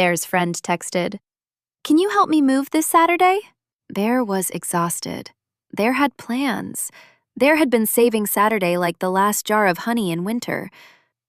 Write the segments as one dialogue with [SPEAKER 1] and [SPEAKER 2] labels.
[SPEAKER 1] Bear's friend texted. Can you help me move this Saturday? Bear was exhausted. Bear had plans. Bear had been saving Saturday like the last jar of honey in winter.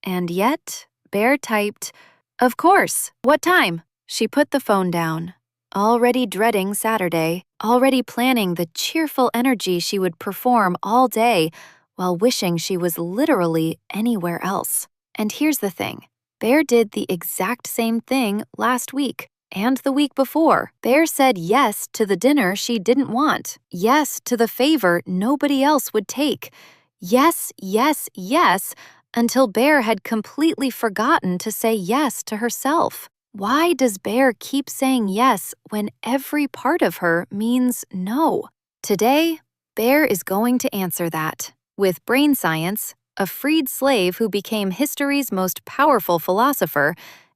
[SPEAKER 1] And yet, Bear typed, Of course, what time? She put the phone down, already dreading Saturday, already planning the cheerful energy she would perform all day while wishing she was literally anywhere else. And here's the thing. Bear did the exact same thing last week. And the week before, Bear said yes to the dinner she didn't want, yes to the favor nobody else would take, yes, yes, yes, until Bear had completely forgotten to say yes to herself. Why does Bear keep saying yes when every part of her means no? Today, Bear is going to answer that with brain science, a freed slave who became history's most powerful philosopher,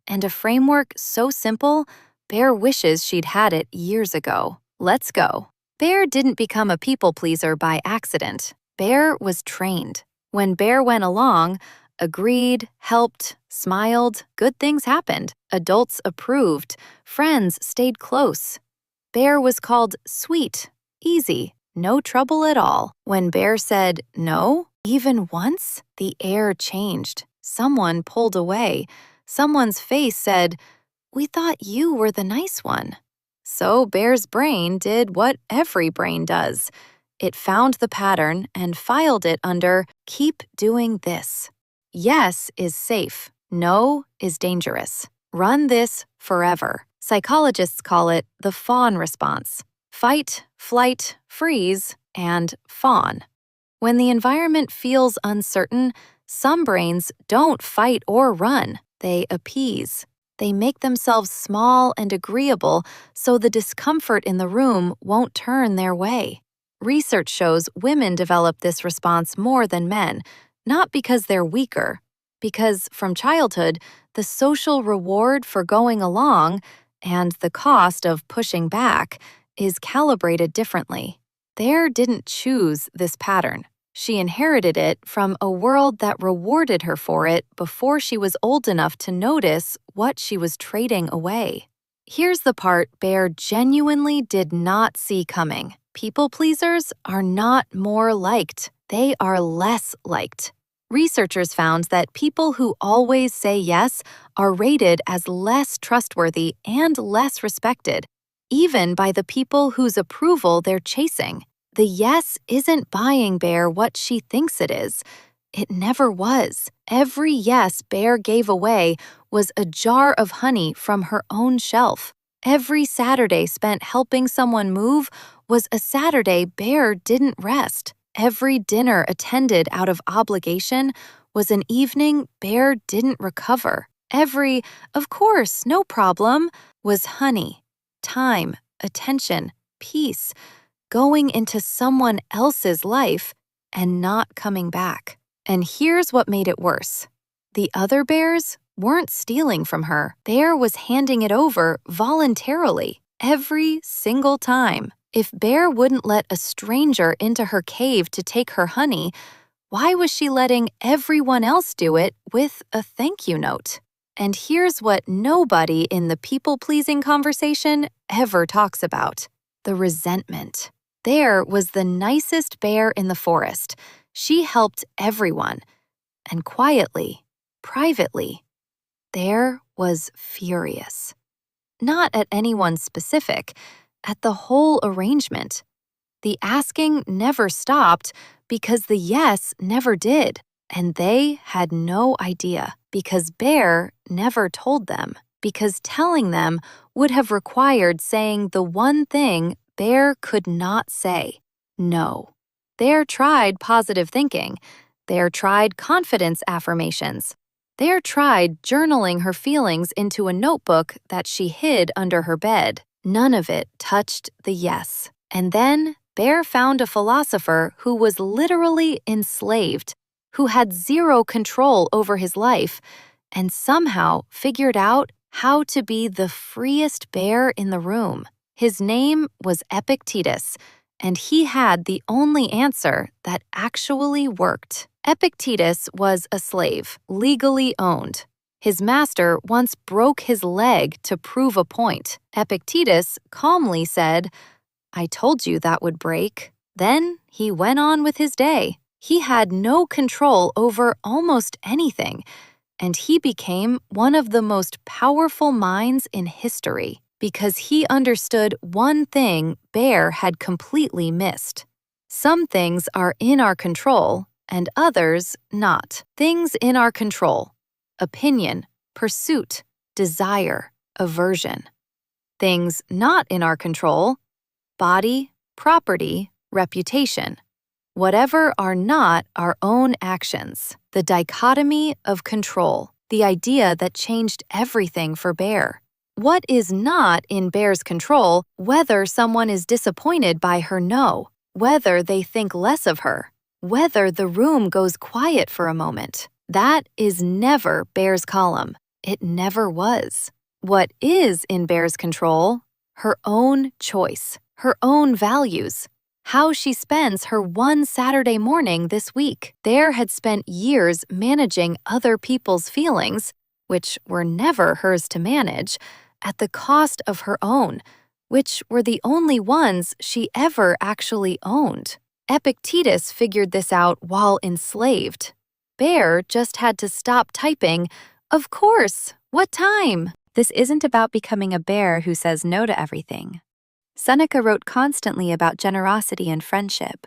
[SPEAKER 1] and a framework so simple Bear wishes she'd had it years ago. Let's go. Bear didn't become a people pleaser by accident. Bear was trained. When Bear went along, agreed, helped, smiled, good things happened. Adults approved. Friends stayed close. Bear was called sweet, easy, no trouble at all. When Bear said no, even once, the air changed. Someone pulled away. Someone's face said, We thought you were the nice one. So Bear's brain did what every brain does. It found the pattern and filed it under keep doing this. Yes is safe. No is dangerous. Run this forever. Psychologists call it the Fawn response. Fight, flight, freeze, and fawn. When the environment feels uncertain, some brains don't fight or run. They appease. They make themselves small and agreeable so the discomfort in the room won't turn their way. Research shows women develop this response more than men, not because they're weaker, because from childhood, the social reward for going along and the cost of pushing back is calibrated differently. Bear didn't choose this pattern. She inherited it from a world that rewarded her for it before she was old enough to notice what she was trading away. Here's the part Bear genuinely did not see coming. People pleasers are not more liked. They are less liked. Researchers found that people who always say yes are rated as less trustworthy and less respected, even by the people whose approval they're chasing. The yes isn't buying Bear what she thinks it is. It never was. Every yes Bear gave away was a jar of honey from her own shelf. Every Saturday spent helping someone move was a Saturday Bear didn't rest. Every dinner attended out of obligation was an evening Bear didn't recover. Every, of course, no problem, was honey, time, attention, peace, going into someone else's life and not coming back. And here's what made it worse. The other bears weren't stealing from her. Bear was handing it over voluntarily, every single time. If Bear wouldn't let a stranger into her cave to take her honey, why was she letting everyone else do it with a thank you note? And here's what nobody in the people-pleasing conversation ever talks about: the resentment. Bear was the nicest bear in the forest. She helped everyone. And quietly, privately, Bear was furious. Not at anyone specific, at the whole arrangement. The asking never stopped because the yes never did. And they had no idea because Bear never told them. Because telling them would have required saying the one thing Bear could not say: no. Bear tried positive thinking. Bear tried confidence affirmations. Bear tried journaling her feelings into a notebook that she hid under her bed. None of it touched the yes. And then Bear found a philosopher who was literally enslaved, who had zero control over his life, and somehow figured out how to be the freest bear in the room. His name was Epictetus, and he had the only answer that actually worked. Epictetus was a slave, legally owned. His master once broke his leg to prove a point. Epictetus calmly said, "I told you that would break." Then he went on with his day. He had no control over almost anything, and he became one of the most powerful minds in history because he understood one thing Bear had completely missed. Some things are in our control, and others not. Things in our control: opinion, pursuit, desire, aversion. Things not in our control: body, property, reputation. Whatever are not our own actions. The dichotomy of control, the idea that changed everything for Bear. What is not in Bear's control: whether someone is disappointed by her no, whether they think less of her, whether the room goes quiet for a moment. That is never Bear's column. It never was. What is in Bear's control: her own choice, her own values, how she spends her one Saturday morning this week. Bear had spent years managing other people's feelings, which were never hers to manage, at the cost of her own, which were the only ones she ever actually owned. Epictetus figured this out while enslaved. Bear just had to stop typing, "Of course, what time?" This isn't about becoming a bear who says no to everything. Seneca wrote constantly about generosity and friendship.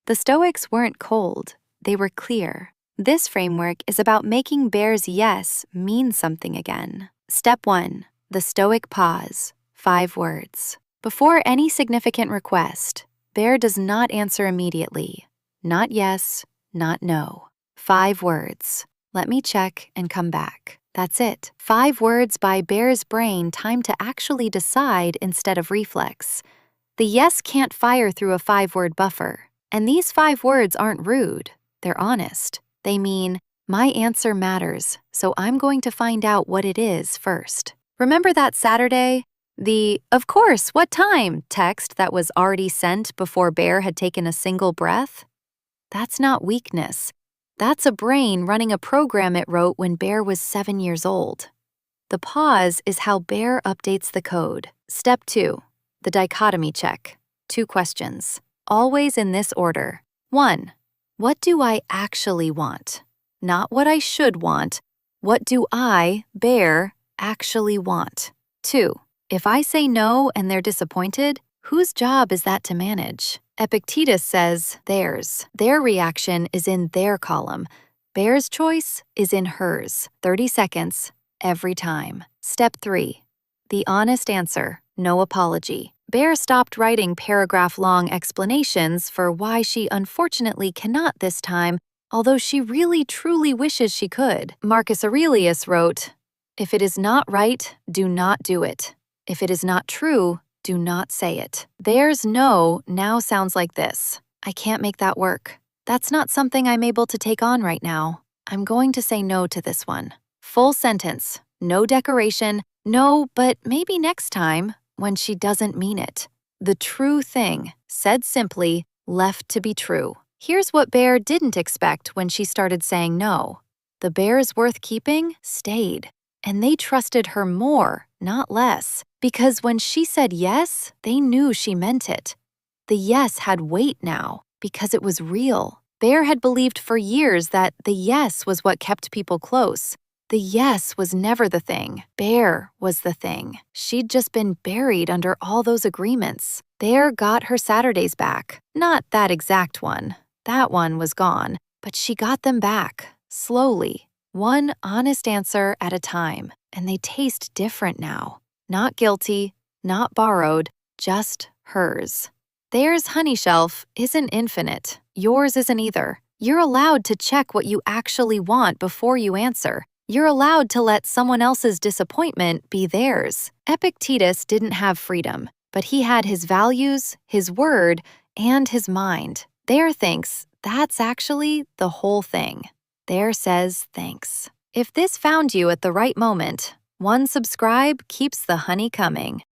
[SPEAKER 1] The Stoics weren't cold, they were clear. This framework is about making Bear's yes mean something again. Step 1. The Stoic pause. 5 words. Before any significant request, Bear does not answer immediately. Not yes, not no. 5 words. Let me check and come back. That's it. 5 words buy Bear's brain time to actually decide instead of reflex. The yes can't fire through a 5-word buffer. And these 5 words aren't rude. They're honest. They mean, my answer matters, so I'm going to find out what it is first. Remember that Saturday? The "of course, what time" text that was already sent before Bear had taken a single breath? That's not weakness. That's a brain running a program it wrote when Bear was 7 years old. The pause is how Bear updates the code. Step 2. The dichotomy check. 2 questions. Always in this order. 1. What do I actually want? Not what I should want. What do I, Bear, actually want? 2. If I say no and they're disappointed, whose job is that to manage? Epictetus says theirs. Their reaction is in their column. Bear's choice is in hers. 30 seconds, every time. Step 3. The honest answer, no apology. Bear stopped writing paragraph-long explanations for why she unfortunately cannot this time, although she really truly wishes she could. Marcus Aurelius wrote, "If it is not right, do not do it. If it is not true, do not say it." Bear's no now sounds like this: I can't make that work. That's not something I'm able to take on right now. I'm going to say no to this one. Full sentence, no decoration, no, but maybe next time, when she doesn't mean it. The true thing, said simply, left to be true. Here's what Bear didn't expect when she started saying no. The bears worth keeping stayed, and they trusted her more, not less. Because when she said yes, they knew she meant it. The yes had weight now, because it was real. Bear had believed for years that the yes was what kept people close. The yes was never the thing. Bear was the thing. She'd just been buried under all those agreements. Bear got her Saturdays back. Not that exact one. That one was gone. But she got them back, slowly, one honest answer at a time. And they taste different now. Not guilty, not borrowed, just hers. Theirs honey shelf isn't infinite. Yours isn't either. You're allowed to check what you actually want before you answer. You're allowed to let someone else's disappointment be theirs. Epictetus didn't have freedom, but he had his values, his word, and his mind. Bear thinks that's actually the whole thing. Bear says thanks. If this found you at the right moment, one subscribe keeps the honey coming.